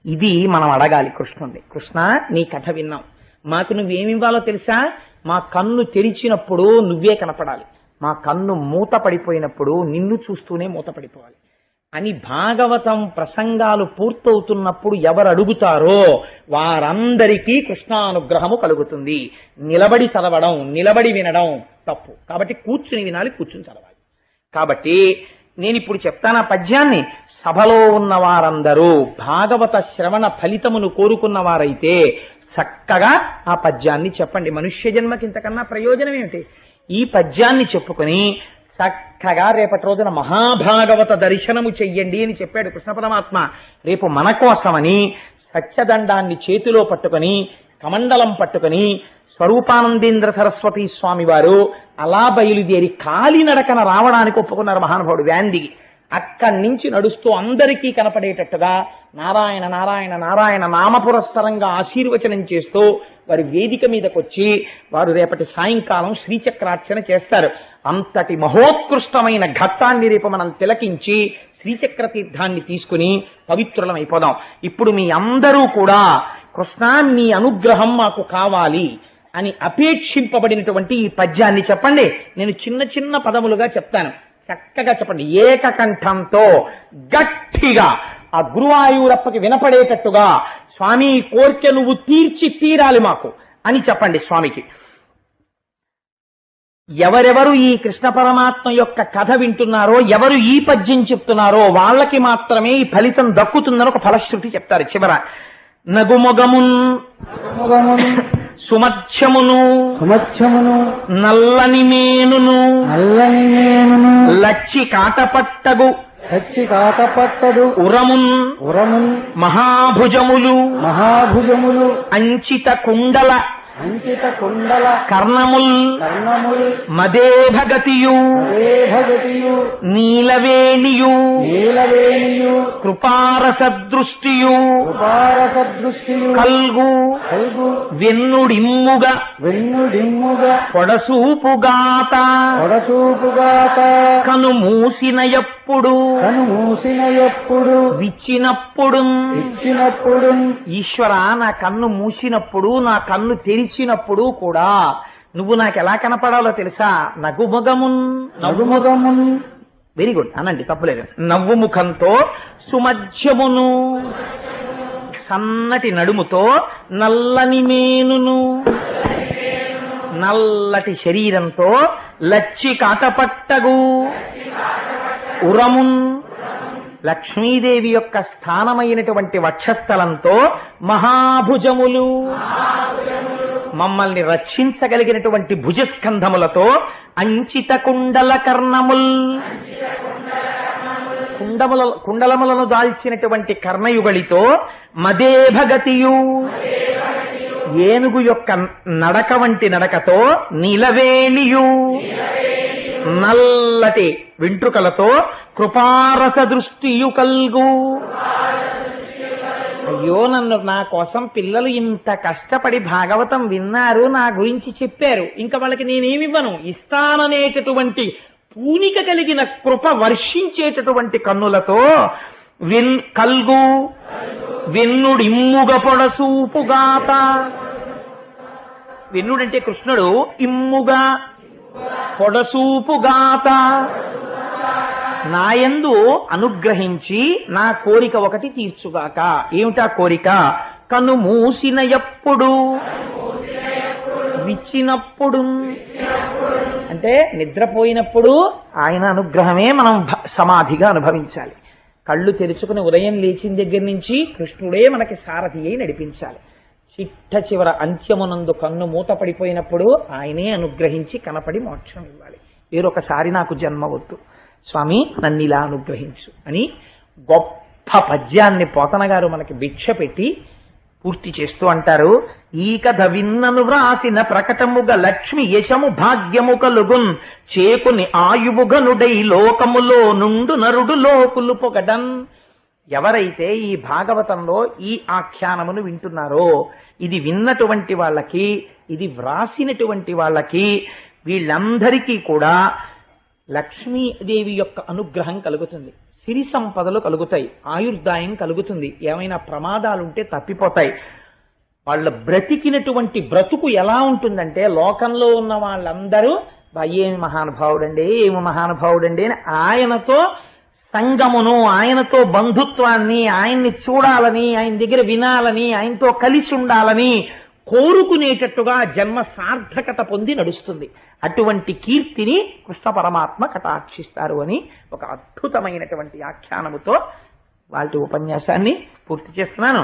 ఇది మనం అడగాలి కృష్ణుణ్ణి. కృష్ణ, నీ కథ విన్నాం, మాకు నువ్వేమివ్వాలో తెలుసా? మా కన్ను తెరిచినప్పుడు నువ్వే కనపడాలి, మా కన్ను మూత పడిపోయినప్పుడు నిన్ను చూస్తూనే మూత పడిపోవాలి అని భాగవతం ప్రసంగాలు పూర్తవుతున్నప్పుడు ఎవరు అడుగుతారో వారందరికీ కృష్ణానుగ్రహము కలుగుతుంది. నిలబడి చదవడం, నిలబడి వినడం తప్పు. కాబట్టి కూర్చుని వినాలి, కూర్చుని చదవాలి. కాబట్టి నేను ఇప్పుడు చెప్తాను ఆ పద్యాన్ని. సభలో ఉన్న వారందరూ భాగవత శ్రవణ ఫలితమును కోరుకున్న వారైతే చక్కగా ఆ పద్యాన్ని చెప్పండి. మనుష్య జన్మకి ఇంతకన్నా ప్రయోజనం ఏమిటి? ఈ పద్యాన్ని చెప్పుకొని చక్కగా రేపటి రోజున మహాభాగవత దర్శనము చెయ్యండి అని చెప్పాడు కృష్ణ పరమాత్మ. రేపు మన కోసమని సత్యదండాన్ని చేతిలో పట్టుకొని, కమండలం పట్టుకొని స్వరూపానందేంద్ర సరస్వతి స్వామి వారు అలా బయలుదేరి కాలినడకన రావడానికి ఒప్పుకున్నారు మహానుభావుడు వ్యాన్ దిగి. అక్కడి నుంచి నడుస్తూ అందరికీ కనపడేటట్టుగా నారాయణ నారాయణ నారాయణ నామపురస్సరంగా ఆశీర్వచనం చేస్తూ వారి వేదిక మీదకొచ్చి వారు రేపటి సాయంకాలం శ్రీచక్రార్చన చేస్తారు. అంతటి మహోత్కృష్టమైన ఘట్టాన్ని రేపు మనం తిలకించి శ్రీచక్ర తీర్థాన్ని తీసుకుని పవిత్రులం అయిపోదాం. ఇప్పుడు మీ అందరూ కూడా కృష్ణ, మీ అనుగ్రహం మాకు కావాలి అని అపేక్షింపబడినటువంటి ఈ పద్యాన్ని చెప్పండి. నేను చిన్న చిన్న పదములుగా చెప్తాను, చక్కగా చెప్పండి. ఏకకంఠంతో గట్టిగా ఆ గురువాయూరప్పకి వినపడేటట్టుగా, స్వామి కోరిక నువ్వు తీరాలి మాకు అని చెప్పండి స్వామికి. ఎవరెవరు ఈ కృష్ణ పరమాత్మ యొక్క కథ వింటున్నారో, ఎవరు ఈ పద్యం చెప్తున్నారో వాళ్ళకి మాత్రమే ఈ ఫలితం దక్కుతుందని ఒక ఫలశ్రుతి చెప్తారు చివర. నగుమొగమున్ సుమధ్యమును నల్లని మేనును లచ్చి కాటపట్టగు ఉరమున్ మహాభుజములు అంచిత కుండల కర్ణముల్ మదేభగతియు నీలవేణియు కృపారసదృష్టియు కల్గు వెన్నుడిమ్ముగ పొడసూపుగాత కను మూసిన ఎప్పుడు విచ్చినప్పుడు ఈశ్వర, నా కన్ను మూసినప్పుడు, నా కన్ను తెరిచినప్పుడు కూడా నువ్వు నాకు ఎలా కనపడాలో తెలుసా? నవ్వుముఖమున్ వెరీ గుడ్ అనండి, తప్పులేదు. నవ్వు ముఖంతో, సుమధ్యమును సన్నటి నడుముతో, నల్లని మేనును నల్లటి శరీరంతో, లచ్చి కాటపట్టగు ఉరమున్ లక్ష్మీదేవి యొక్క స్థానమైనటువంటి వక్షస్థలంతో, మహాభుజములు మమ్మల్ని రక్షించగలిగినటువంటి భుజస్కంధములతో, అంచిత కుండల కర్ణముల్ కుండలములను దాల్చినటువంటి కర్ణయుగళితో, మదేభగతియు ఏనుగు యొక్క నడక వంటి నడకతో, నీలవేణియు నల్లటి వెంట్రుకలతో, కృపారస దృష్టియు కల్గు. అయ్యో, నా కోసం పిల్లలు ఇంత కష్టపడి భాగవతం విన్నారు, నా గురించి చెప్పారు, ఇంకా వాళ్ళకి నేనేమివ్వను, ఇస్తాననేటటువంటి పూనిక కలిగిన కృప వర్షించేటటువంటి కన్నులతో, కల్గు వెన్నుడిమ్ముగ పొడసూపుగాత. వెన్నుడంటే కృష్ణుడు, ఇమ్ముగా పొడసూపుగాత నాయందు అనుగ్రహించి నా కోరిక ఒకటి తీర్చుగాక. ఏమిటా కోరిక? కను మూసిన ఎప్పుడు విచ్చినప్పుడు, అంటే నిద్రపోయినప్పుడు ఆయన అనుగ్రహమే మనం సమాధిగా అనుభవించాలి. కళ్ళు తెరుచుకుని ఉదయం లేచిన దగ్గర నుంచి కృష్ణుడే మనకి సారథి అయి నడిపించాలి. చిట్ట చివర అంత్యమునందు కన్ను మూత పడిపోయినప్పుడు ఆయనే అనుగ్రహించి కనపడి మోక్షం ఇవ్వాలి. వేరొకసారి నాకు జన్మ వద్దు స్వామి, నన్ను ఇలా అనుగ్రహించు అని గొప్ప పద్యాన్ని పోతన గారు మనకి భిక్ష పెట్టి పూర్తి చేస్తూ అంటారు. ఈ కథ విన్నను వ్రాసిన ప్రకటముగ లక్ష్మి యశము భాగ్యము కలుగున్ చేకుని ఆయువుగనుడై లోకములో నుండు నరుడు లోకులు పొగడన్. ఎవరైతే ఈ భాగవతంలో ఈ ఆఖ్యానమును వింటున్నారో, ఇది విన్నటువంటి వాళ్ళకి, ఇది వ్రాసినటువంటి వాళ్ళకి, వీళ్ళందరికీ కూడా లక్ష్మీదేవి యొక్క అనుగ్రహం కలుగుతుంది, సిరి సంపదలు కలుగుతాయి, ఆయుర్దాయం కలుగుతుంది, ఏమైనా ప్రమాదాలుంటే తప్పిపోతాయి. వాళ్ళ బ్రతికినటువంటి బ్రతుకు ఎలా ఉంటుందంటే లోకంలో ఉన్న వాళ్ళందరూ ఏమి మహానుభావుడండి, ఏమి మహానుభావుడండి అని ఆయనతో సంగమును, ఆయనతో బంధుత్వాన్ని, ఆయన్ని చూడాలని, ఆయన దగ్గర వినాలని, ఆయనతో కలిసి ఉండాలని కోరుకునేటట్టుగా జన్మ సార్థకత పొంది నడుస్తుంది. అటువంటి కీర్తిని కృష్ణ పరమాత్మ కటాక్షిస్తారు అని ఒక అద్భుతమైనటువంటి ఆఖ్యానముతో వాళ్ళ ఉపన్యాసాన్ని పూర్తి చేస్తున్నాను.